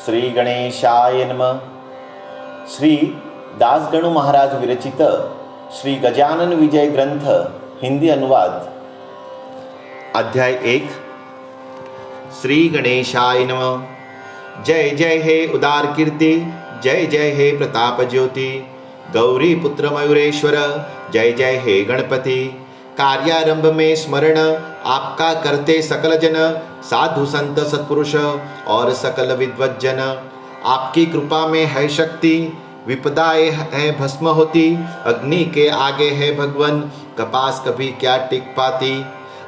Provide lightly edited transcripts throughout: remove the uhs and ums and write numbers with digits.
श्री गणेशाय नमः। श्री दासगणु महाराज विरचित श्री गजानन विजय ग्रंथ हिंदी अनुवाद। अध्याय 1। श्री गणेशाय नमः। जय जय हे उदार कीर्ति, जय जय हे प्रताप ज्योति, गौरी पुत्र मयूरेश्वर, जय जय हे गणपति। कार्यारंभ में स्मरण आपका करते सकल जन, साधु संत सत्पुरुष और सकल विद्वज्जन। आपकी कृपा में है शक्ति, विपदाएं है भस्म होती। अग्नि के आगे है भगवन, कपास कभी क्या टिक पाती।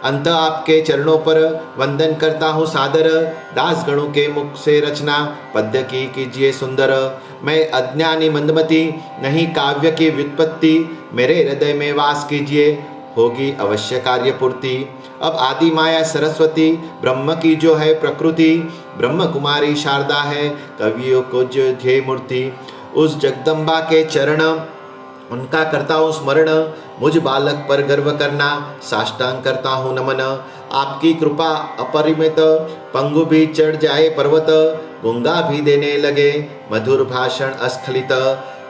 अंत आपके चरणों पर वंदन करता हूँ सादर, दास गणों के मुख से रचना पद्य की कीजिए सुंदर। मैं अज्ञानी मंदमती, नहीं काव्य की व्युत्पत्ति, मेरे हृदय में वास कीजिए, होगी अवश्य कार्य पूर्ति। अब आदि माया सरस्वती, ब्रह्म की जो है प्रकृति, ब्रह्म कुमारी शारदा है कवियों को जो ध्येय मूर्ति। उस जगदम्बा के चरण उनका करता हूँ स्मरण, मुझ बालक पर गर्व करना साष्टांग करता हूँ नमन। आपकी कृपा अपरिमित, पंगु भी चढ़ जाए पर्वत, गूंगा भी देने लगे मधुर भाषण अस्खलित।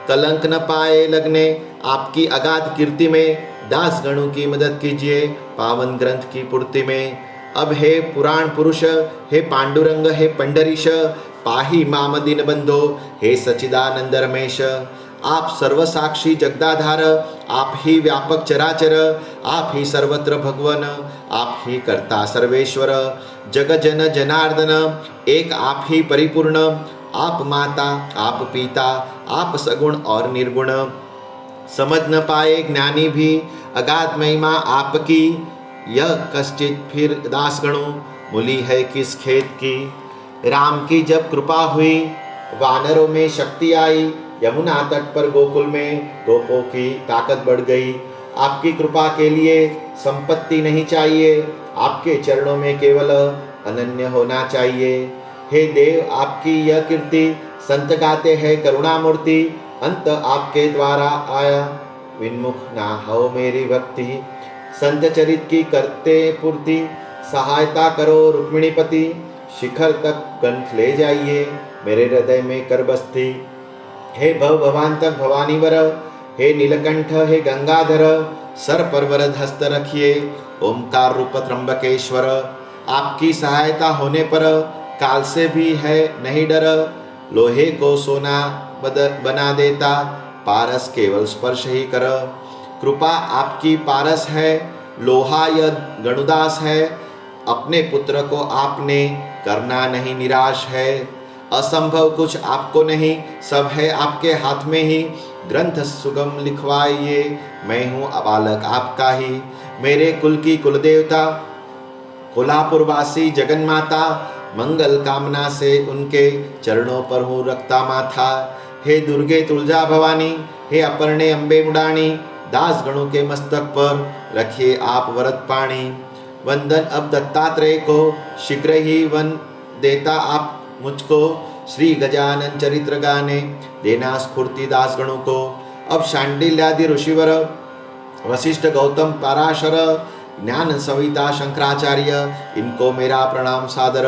कलंक न पाए लगने आपकी अगाध कीर्ति में, दास गणों की मदद कीजिए पावन ग्रंथ की पूर्ति में। अब हे पुराण पुरुष, हे पांडुरंग, हे पंडरीश, पाही माम दीन बंधो, हे सचिदानंद रमेश। आप सर्वसाक्षी जगदाधार, आप ही व्यापक चराचर, आप ही सर्वत्र भगवन, आप ही कर्ता सर्वेश्वर। जग जन जनार्दन, एक आप ही परिपूर्ण, आप माता आप पिता, आप सगुण और निर्गुण। समझ न पाए ज्ञानी भी अगाध महिमा आपकी, यह कश्चित फिर दासगणों मूली है किस खेत की। राम की जब कृपा हुई, वानरों में शक्ति आई, यमुना तट पर गोकुल में गोपों की ताकत बढ़ गई। आपकी कृपा के लिए संपत्ति नहीं चाहिए, आपके चरणों में केवल अनन्य होना चाहिए। हे देव, आपकी यह कीर्ति संत गाते हैं करुणामूर्ति, अंत आपके द्वारा आया विन्मुख ना हो मेरी भक्ति। संत चरित की करते पूर्ति, सहायता करो रुक्मिणीपति, शिखर तक ग्रंथ ले जाइए मेरे हृदय में कर बस्ती। हे भव भवांतक भवानीवर, हे नीलकंठ, हे गंगाधर, सर पर वरद हस्त रखिए ओमकार रूप त्र्यंबकेश्वर। आपकी सहायता होने पर काल से भी है नहीं डर, लोहे को सोना बना देता पारस केवल स्पर्श ही कर। कृपा आपकी पारस है, लोहा यह गणुदास है, अपने पुत्र को आपने करना नहीं निराश है। असंभव कुछ आपको नहीं, सब है आपके हाथ में ही, ग्रंथ सुगम लिखवाइए मैं हूँ अबालक आपका ही। मेरे कुल की कुलदेवता, कोल्हापुरवासी जगन्माता, मंगल कामना से उनके चरणों पर हूँ रखता माथा। हे दुर्गे तुलजा भवानी, हे अपर्णे अम्बे मुडानी, दास गणों के मस्तक पर रखिए आप वरद पाणी। वंदन अब दत्तात्रेय को, शीघ्र ही वन देता आप मुझको, श्री गजानन चरित्र गाने देना स्फूर्ति दास गणों को। अब शांडिल्यादि ऋषिवर, वशिष्ठ गौतम पराशर, ज्ञान सविता शंकराचार्य, इनको मेरा प्रणाम सादर।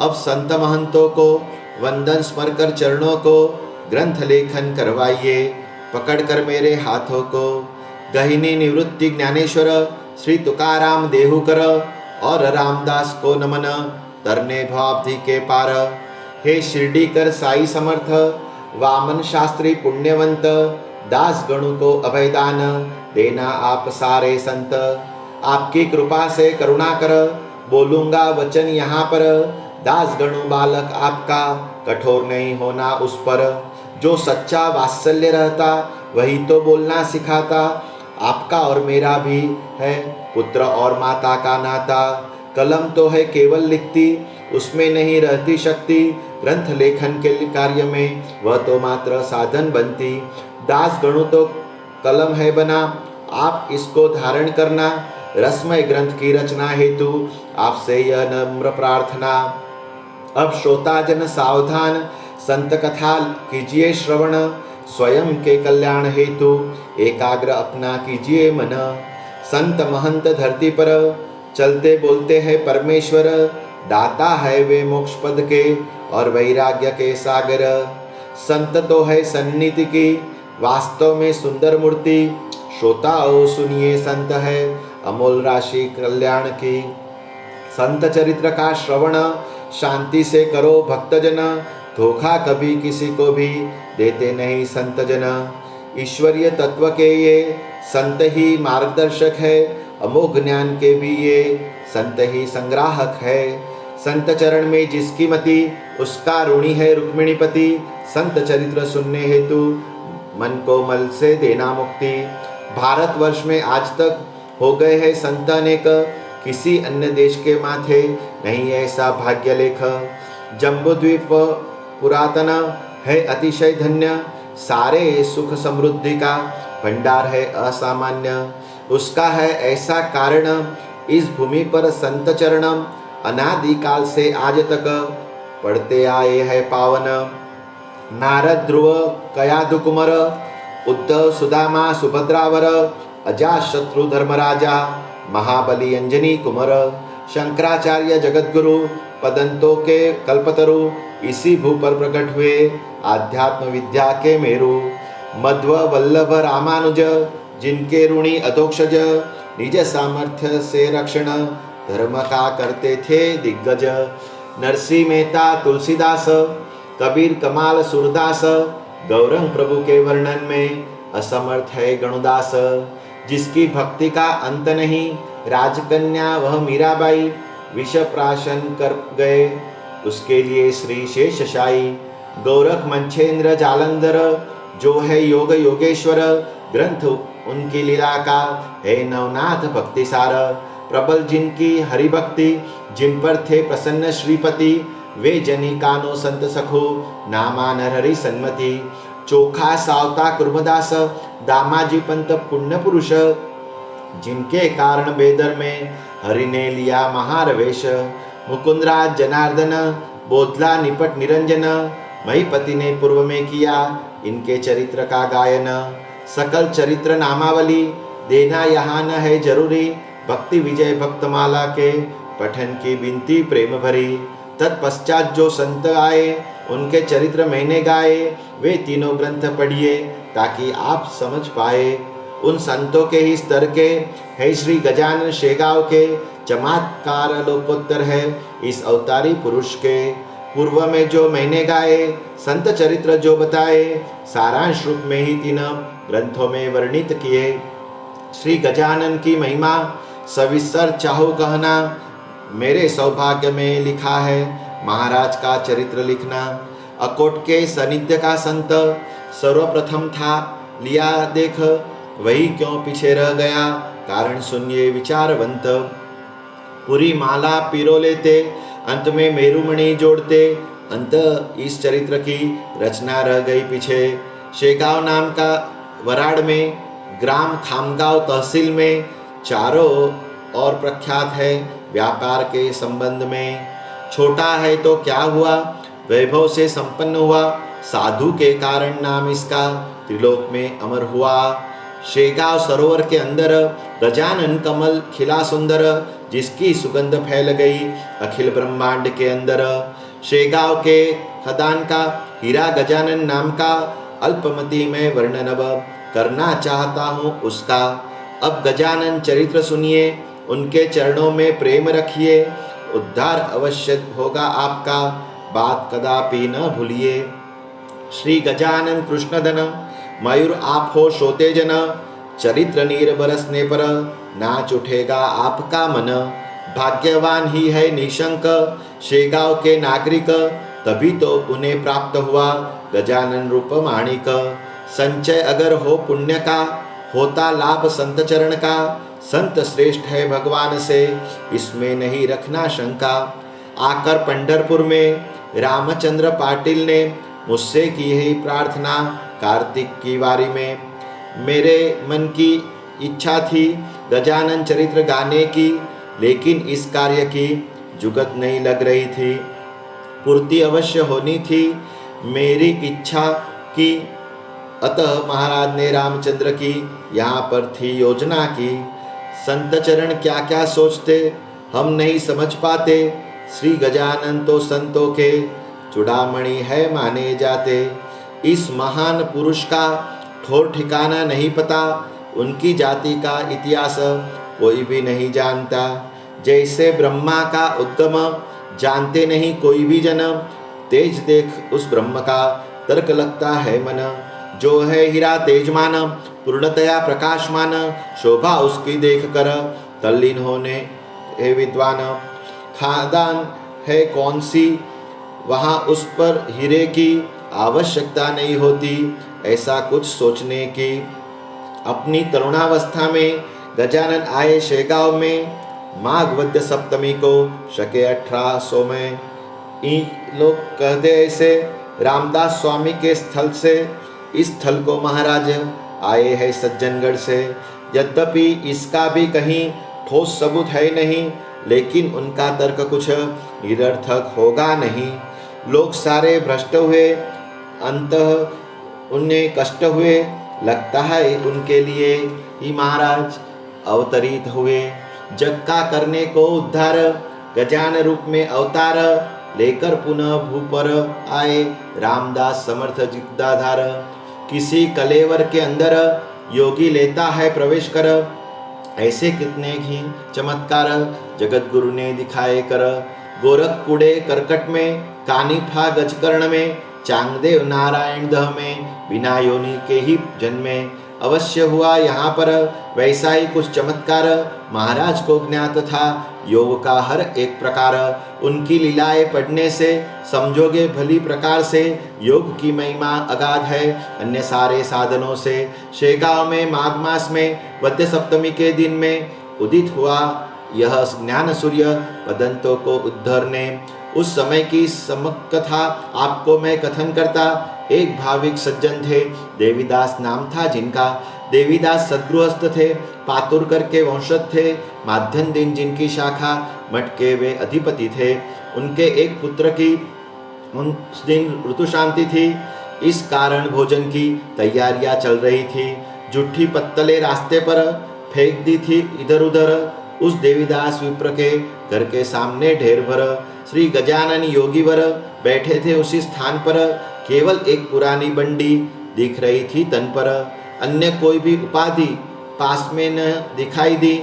अब संत महंतों को वंदन स्मर कर चरणों को, ग्रंथ लेखन करवाइए पकड़कर मेरे हाथों को। गहिनी निवृत्ति ज्ञानेश्वर, श्री तुकाराम देहुकर, और रामदास को नमन तरने भावधि के पार। हे शिरडी कर साई समर्थ, वामन शास्त्री पुण्यवंत, दास गणों को अभयदान देना आप सारे संत। आपकी कृपा से करुणा कर, बोलूँगा वचन यहाँ पर, दास गणु बालक आपका कठोर नहीं होना उस पर। जो सच्चा वात्सल्य रहता वही तो बोलना सिखाता, आपका और मेरा भी है पुत्र और माता का नाता। कलम तो है केवल लिखती, उसमें नहीं रहती शक्ति, ग्रंथ लेखन के कार्य में वह तो मात्र साधन बनती। दास गणु तो कलम है बना, आप इसको धारण करना, रसमय ग्रंथ की रचना हेतु आपसे यह नम्र प्रार्थना। अब श्रोता जन सावधान, संत कथा कीजिए श्रवण, स्वयं के कल्याण हेतु एकाग्र अपना कीजिए मन। संत महंत धरती पर चलते बोलते हैं परमेश्वर, दाता है वे मोक्ष पद के, और वैराग्य के सागर। संत तो है सन्निधि की वास्तव में सुंदर मूर्ति, श्रोताओ सुनिए संत है अमोल राशि कल्याण की। संत चरित्र का श्रवण शांति से करो भक्तजन, धोखा कभी किसी को भी देते नहीं संत जन। ईश्वरीय तत्व के ये संत ही मार्गदर्शक है, अमोघ ज्ञान के भी ये संत ही संग्राहक है। संत चरण में जिसकी मति उसका ऋणी है रुक्मिणीपति, संत चरित्र सुनने हेतु मन को मल से देना मुक्ति। भारतवर्ष में आज तक हो गए हैं संत अनेक, किसी अन्य देश के माथे नहीं ऐसा भाग्य लेख। जम्बूद्वीप पुरातन है अतिशय धन्य, सारे सुख समृद्धि का भंडार है असामान्य। उसका है ऐसा कारण इस भूमि पर संत चरण, अनादिकाल से आज तक पढ़ते आए हैं पावन। नारद ध्रुव कयाधु कुमर, उद्धव सुदामा सुभद्रावर, अजाशत्रु धर्मराजा, महाबली अंजनी कुमर, शंकराचार्य जगतगुरु, पदंतों के कल्पतरु, इसी भू पर प्रकट हुए आध्यात्म विद्या के मेरु। मध्व वल्लभ रामानुज, जिनके ऋणी अधोक्षज, निज सामर्थ्य से रक्षण धर्म का करते थे दिग्गज। नरसिंह मेहता तुलसीदास, कबीर कमाल सूरदास, गौरंग प्रभु के वर्णन में असमर्थ है गणुदास। जिसकी भक्ति का अंत नहीं, राजकन्या वह मीराबाई, विष प्राशन कर गए उसके लिए श्री शेषशाही। गोरख मंछेंद्र जालंधर, जो है योग योगेश्वर, ग्रंथ उनकी लीला का है नवनाथ भक्ति सार। प्रबल जिनकी हरिभक्ति, जिन पर थे प्रसन्न श्रीपति, वे जनी कानो संत सखो, नामा नर हरि सन्मति। चोखा सावता कुर्मदास, दामाजी पंत पुण्य पुरुष, जिनके कारण बेदर में हरि ने लिया महारवेश। मुकुंदराज जनार्दन, बोधला निपट निरंजन, महीपति ने पूर्व में किया इनके चरित्र का गायन। सकल चरित्र नामावली देना यहाँ न है जरूरी, भक्ति विजय भक्तमाला के पठन की विनती प्रेम भरी। तत्पश्चात जो संत आए उनके चरित्र मैंने गाए, वे तीनों ग्रंथ पढ़िए ताकि आप समझ पाए। उन संतों के ही स्तर के है श्री गजानन शेगांव के, चमत्कार लोकोत्तर है इस अवतारी पुरुष के। पूर्व में जो मैंने गाए संत चरित्र जो बताए, सारांश रूप में ही तीन ग्रंथों में वर्णित किए। श्री गजानन की महिमा सविस्तर चाहो कहना, मेरे सौभाग्य में लिखा है महाराज का चरित्र लिखना। अकोट के सानिध्य का संत सर्वप्रथम था लिया देख, वही क्यों पीछे रह गया कारण सुनिए विचारवंत। पूरी माला पिरो लेते, अंत में मेरुमणि जोड़ते, अंत इस चरित्र की रचना रह गई पीछे। शेगांव नाम का वराड़ में, ग्राम खामगांव तहसील में, चारों और प्रख्यात है व्यापार के संबंध में। छोटा है तो क्या हुआ, वैभव से संपन्न हुआ, साधु के कारण नाम इसका त्रिलोक में अमर हुआ। शेगांव सरोवर के अंदर गजानन कमल खिला सुंदर, जिसकी सुगंध फैल गई अखिल ब्रह्मांड के अंदर। शेगांव के खदान का हीरा गजानन नाम का, अल्पमति में वर्णन अब करना चाहता हूँ उसका। अब गजानन चरित्र सुनिए, उनके चरणों में प्रेम रखिए, उद्धार अवश्य होगा आपका, बात कदापि न भूलिए। श्री गजानन कृष्णधन, मयूर आप हो श्रोते जन, चरित्र नीर बरसने पर नाच उठेगा आपका मन। भाग्यवान ही है निशंक शेगांव के नागरिक, तभी तो उन्हें प्राप्त हुआ गजानन रूप माणिक। संचय अगर हो पुण्य का, होता लाभ संत चरण का, संत श्रेष्ठ है भगवान से, इसमें नहीं रखना शंका। आकर पंढरपुर में रामचंद्र पाटिल ने मुझसे की है प्रार्थना, कार्तिक की वारी में मेरे मन की इच्छा थी गजानन चरित्र गाने की, लेकिन इस कार्य की जुगत नहीं लग रही थी। पूर्ति अवश्य होनी थी मेरी इच्छा की, अतः महाराज ने रामचंद्र की यहाँ पर थी योजना की। संत चरण क्या क्या सोचते हम नहीं समझ पाते, श्री गजानन तो संतों के चूड़ामणि है माने जाते। इस महान पुरुष का ठोर ठिकाना नहीं पता, उनकी जाति का इतिहास कोई भी नहीं जानता। जैसे ब्रह्मा का उद्गम जानते नहीं कोई भी जन, तेज देख उस ब्रह्म का तर्क लगता है मन। जो है हीरा तेजमान पूर्णतया प्रकाशमान, शोभा उसकी देख कर तल्लीन होने है विद्वान। खादान है कौन सी वहाँ उस पर हीरे की आवश्यकता नहीं होती, ऐसा कुछ सोचने की। अपनी तरुणावस्था में गजानन आए शेगांव में, माघ वद्य सप्तमी को शके 1800 में। लोग कहते ऐसे रामदास स्वामी के स्थल से, इस स्थल को महाराज आए हैं सज्जनगढ़ से। यद्यपि इसका भी कहीं ठोस सबूत है नहीं, लेकिन उनका तर्क कुछ निरर्थक होगा नहीं। लोग सारे भ्रष्ट हुए, अंततः उन्हें कष्ट हुए, लगता है उनके लिए ही महाराज अवतरित हुए। जग का करने को उद्धार, गजान रूप में अवतार लेकर पुनः भू पर आए रामदास समर्थ जिगदाधार। किसी कलेवर के अंदर योगी लेता है प्रवेश कर, ऐसे कितने ही चमत्कार जगत गुरु ने दिखाए कर। गोरखपुड़े करकट में, कानिफा गजकर्ण में, चांगदेव नारायण दह में, बिना योनि के ही जन्मे। अवश्य हुआ यहाँ पर वैसा ही कुछ चमत्कार, महाराज को ज्ञात था योग का हर एक प्रकार। उनकी लीलाएं पढ़ने से समझोगे भली प्रकार से, योग की महिमा अगाध है अन्य सारे साधनों से। शेगांव में माघ मास में वद्य सप्तमी के दिन में उदित हुआ यह ज्ञान सूर्य पदंतों को उद्धरने। उस समय की समक कथा आपको मैं कथन करता। एक भाविक सज्जन थे, देवीदास नाम था जिनका। देवीदास सद्गृहस्थ थे, पातुरकर के वंशज थे, माध्यम दिन जिनकी शाखा, मठ के वे अधिपति थे। उनके एक पुत्र की उस दिन ऋतु शांति थी, इस कारण भोजन की तैयारियां चल रही थी। जूठी पत्तले रास्ते पर फेंक दी थी इधर उधर। उस देवीदास विप्र के घर के सामने ढेर भर श्री गजानन योगीवर बैठे थे उसी स्थान पर। केवल एक पुरानी बंडी दिख रही थी तन पर, अन्य कोई भी उपाधि पास में न दिखाई दी।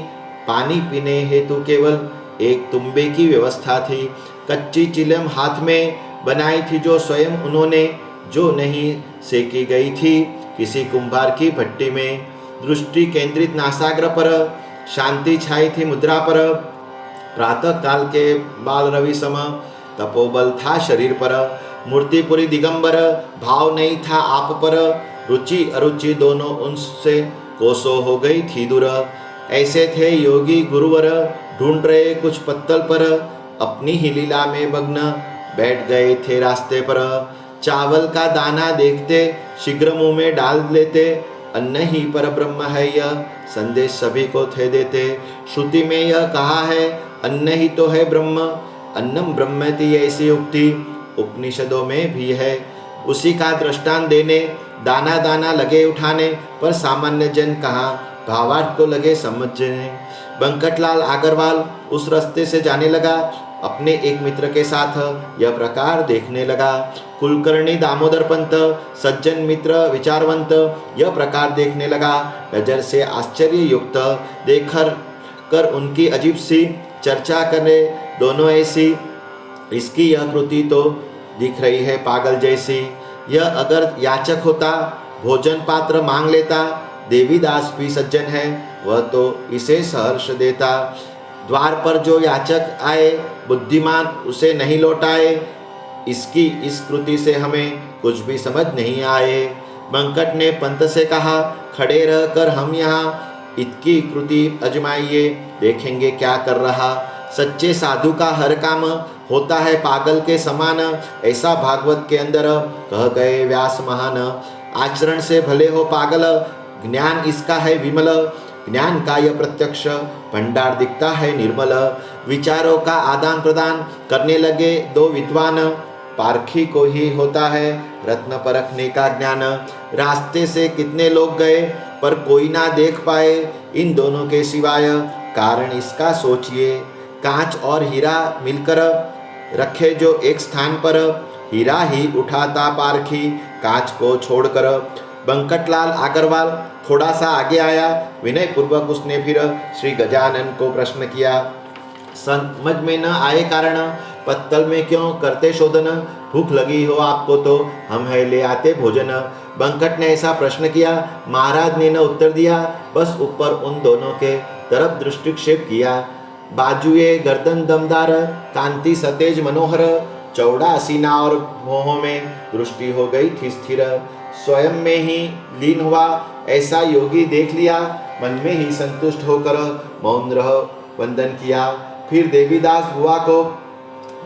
पानी पीने हेतु केवल एक तुंबे की व्यवस्था थी। कच्ची चिलम हाथ में बनाई थी जो स्वयं उन्होंने, जो नहीं सेकी गई थी किसी कुंभार की भट्टी में। दृष्टि केंद्रित नासाग्र पर, शांति छाई थी मुद्रा पर। प्रातः काल के बाल रवि सम तपोबल था शरीर पर। मूर्ति पूरी दिगंबर, भाव नहीं था आप पर। रुचि अरुचि दोनों उनसे कोसों हो गई थी दूर। ऐसे थे योगी गुरुवर, ढूंढ रहे कुछ पत्तल पर। अपनी ही लीला में मग्न बैठ गए थे रास्ते पर। चावल का दाना देखते शीघ्र मुंह में डाल लेते। अन्न ही पर ब्रह्म है यह संदेश सभी को थे देते। श्रुति में यह कहा है अन्न ही तो है ब्रह्म, अन्नम ब्रह्मति ऐसी उक्ति उपनिषदों में भी है। उसी का दृष्टांत देने दाना दाना लगे उठाने पर सामान्य जन कहाँ भावार्थ को लगे समझने। बंकटलाल अग्रवाल उस रास्ते से जाने लगा, अपने एक मित्र के साथ यह प्रकार देखने लगा। कुलकर्णी दामोदर पंत सज्जन मित्र विचारवंत यह प्रकार देखने लगा। नजर से आश्चर्य युक्त देखकर उनकी अजीब सी चर्चा करे दोनों ऐसी। इसकी यह कृति तो दिख रही है पागल जैसी। यह अगर याचक होता भोजन पात्र मांग लेता। देवीदास भी सज्जन है, वह तो इसे सहर्ष देता। द्वार पर जो याचक आए बुद्धिमान उसे नहीं लौटाए। इसकी इस कृति से हमें कुछ भी समझ नहीं आए। बंकट ने पंत से कहा, खड़े रहकर हम यहाँ इसकी कृति अजमाइए, देखेंगे क्या कर रहा। सच्चे साधु का हर काम होता है पागल के समान, ऐसा भागवत के अंदर कह गए व्यास महान। आचरण से भले हो पागल, ज्ञान इसका है विमल। ज्ञान का यह प्रत्यक्ष भंडार दिखता है निर्मल। विचारों का आदान प्रदान करने लगे दो विद्वान। पारखी को ही होता है रत्न परखने का ज्ञान। रास्ते से कितने लोग गए पर कोई ना देख पाए इन दोनों के सिवाय। कारण इसका सोचिए, कांच और हीरा मिलकर रखे जो एक स्थान पर, हीरा ही उठाता पारखी कांच को छोड़कर। बंकटलाल अग्रवाल थोड़ा सा आगे आया। विनय पूर्वक उसने फिर श्री गजानन को प्रश्न किया। समझ में न आए कारण पत्तल में क्यों करते शोधन? भूख लगी हो आपको तो हम है ले आते भोजन। बंकट ने ऐसा प्रश्न किया। महाराज ने न उत्तर दिया, बस ऊपर उन दोनों के तरफ दृष्टिक्षेप किया। बाजुए गर्दन दमदार, कांति सतेज मनोहर, चौड़ा सीना और भौहों में दृष्टि हो गई थी स्थिर। स्वयं में ही लीन हुआ ऐसा योगी देख लिया। मन में ही संतुष्ट होकर मौन रह वंदन किया। फिर देवीदास बुआ को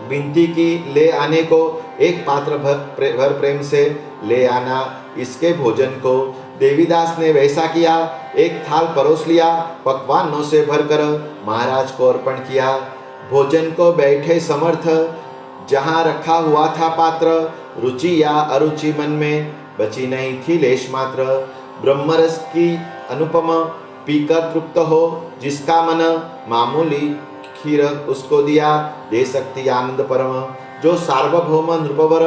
विनती की ले आने को। एक पात्र भर प्रेम से ले आना इसके भोजन को। देवीदास ने वैसा किया। एक थाल परोस लिया, पकवानों से भरकर महाराज को अर्पण किया। भोजन को बैठे समर्थ, जहाँ रखा हुआ था पात्र, रुचि या अरुचि मन में बची नहीं थी लेश मात्र। ब्रह्मरस की अनुपम पीकर तृप्त हो जिसका मन, मामूली खीर उसको दिया दे सकती आनंद परम। जो सार्वभौम नृपवर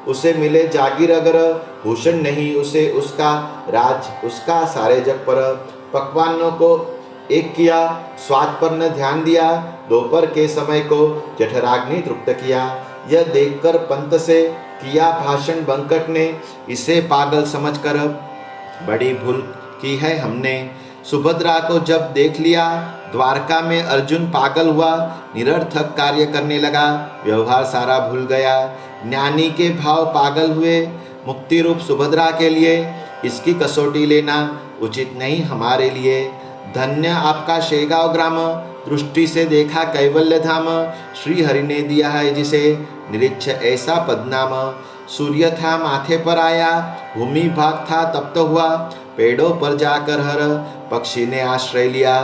उसे मिले जागीर अगर, भूषण नहीं उसे उसका राज उसका सारे जग पर। पकवानों को एक किया, स्वाद पर न ध्यान दिया, दोपहर के समय को जठराग्नि तृप्त किया। यह देखकर पंत से किया भाषण बंकट ने, इसे पागल समझकर बड़ी भूल की है हमने। सुभद्रा को जब देख लिया, द्वारका में अर्जुन पागल हुआ, निरर्थक कार्य करने लगा, व्यवहार सारा भूल गया। ज्ञानी के भाव पागल हुए, मुक्ति रूप सुभद्रा के लिए इसकी कसौटी लेना उचित नहीं हमारे लिए। धन्य आपका शेगांव ग्राम, दृष्टि से देखा कैवल्य धाम, श्री हरि ने दिया है जिसे निरीक्ष ऐसा पदनाम। सूर्य था माथे पर आया, भूमि भाग था तप्त हुआ, पेड़ों पर जाकर हर पक्षी ने आश्रय लिया।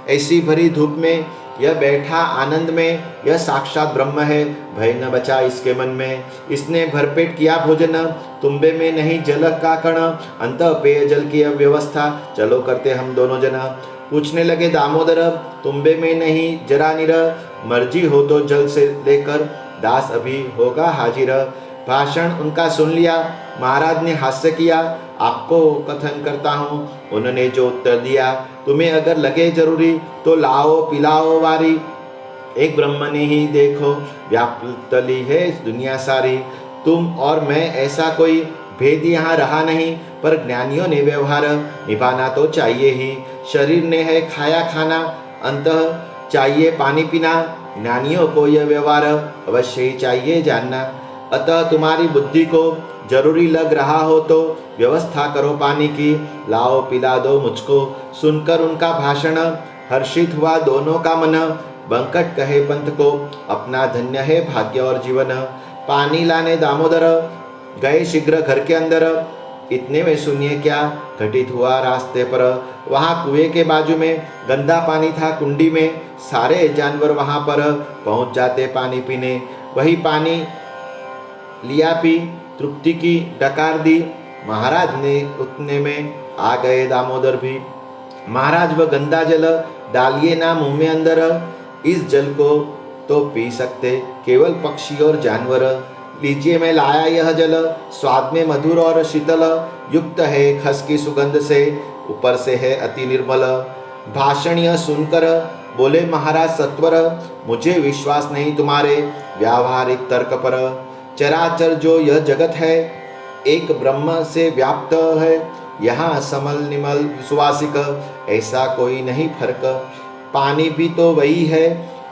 ऐसी भरी धूप में यह बैठा आनंद में, यह साक्षात ब्रह्म है, भय न बचा इसके मन में। इसने भरपेट किया भोजन, तुम्बे में नहीं जल का कण, अंत पेय जल की व्यवस्था चलो करते हम दोनों जना। पूछने लगे दामोदर, तुम्बे में नहीं जरा निर, मर्जी हो तो जल से लेकर दास अभी होगा हाजिर। भाषण उनका सुन लिया। महाराज ने हास्य किया, आपको कथन करता हूँ। उन्होंने जो उत्तर दिया, तुम्हें अगर लगे जरूरी तो लाओ पिलाओ वारी, एक ब्रह्म ने ही देखो व्यापली है दुनिया सारी। तुम और मैं ऐसा कोई भेद यहाँ रहा नहीं, पर ज्ञानियों ने व्यवहार निभाना तो चाहिए ही। शरीर ने है खाया खाना, अंतः चाहिए पानी पीना, ज्ञानियों को यह व्यवहार अवश्य ही चाहिए जानना। अतः तुम्हारी बुद्धि को जरूरी लग रहा हो तो व्यवस्था करो पानी की, लाओ पिला दो मुझको। सुनकर उनका भाषण हर्षित हुआ दोनों का मन। बंकट कहे पंत को, अपना धन्य है भाग्य और जीवन। पानी लाने दामोदर गए शीघ्र घर के अंदर, इतने में सुनिए क्या घटित हुआ रास्ते पर। वहाँ कुएं के बाजू में गंदा पानी था कुंडी में, सारे जानवर वहाँ पर पहुँच जाते पानी पीने। वही पानी लिया पी, तृप्ति की डकार दी। महाराज ने उतने में आ गए दामोदर भी। महाराज वह गंदा जल डालिए ना मुंह में अंदर, इस जल को तो पी सकते केवल पक्षी और जानवर। लीजिए मैं लाया यह जल, स्वाद में मधुर और शीतल, युक्त है खस की सुगंध से, ऊपर से है अति निर्मल। भाषण यह सुनकर बोले महाराज सत्वर, मुझे विश्वास नहीं तुम्हारे व्यावहारिक तर्क पर। चराचर जो यह जगत है एक ब्रह्म से व्याप्त है, यहाँ समल निमल सुवासिक ऐसा कोई नहीं फर्क। पानी भी तो वही है,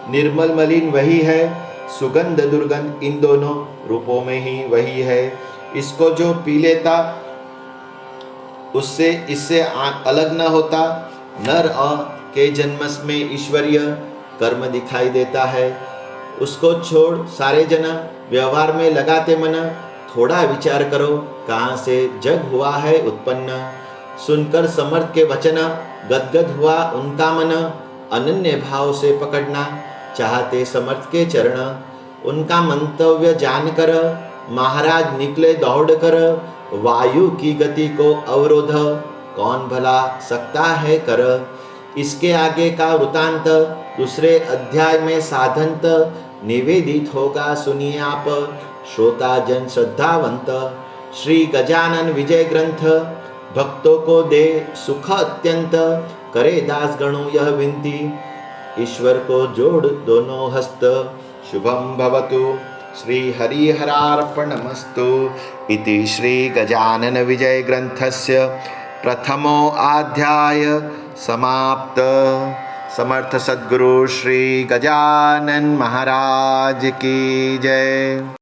निर्मल मलिन वही है, सुगंध दुर्गंध इन दोनों रूपों में ही वही है। इसको जो पी लेता उससे इससे अलग न होता। नर के जन्म में ईश्वरीय कर्म दिखाई देता है, उसको छोड़ सारे जना व्यवहार में लगाते मन। थोड़ा विचार करो कहाँ से जग हुआ है उत्पन्न। सुनकर समर्थ के वचन गदगद हुआ उनका मन, अनन्य भाव से पकड़ना चाहते समर्थ के चरण। उनका मंतव्य जानकर महाराज निकले दौड़ कर, वायु की गति को अवरोध कौन भला सकता है कर। इसके आगे का वृतांत दूसरे अध्याय में साधंत निवेदित होगा, सुनिए आप। श्रोता जन श्रद्धावंत श्री गजानन विजय ग्रंथ भक्तों को दे सुख अत्यंत। करे दास गणों यह विनती ईश्वर को जोड़ दोनों हस्त। शुभम भवतु श्री हरिहरार्पणमस्तु। इति श्री गजानन विजय ग्रंथस्य प्रथमो अध्याय समाप्त। समर्थ सद्गुरु श्री गजानन महाराज की जय।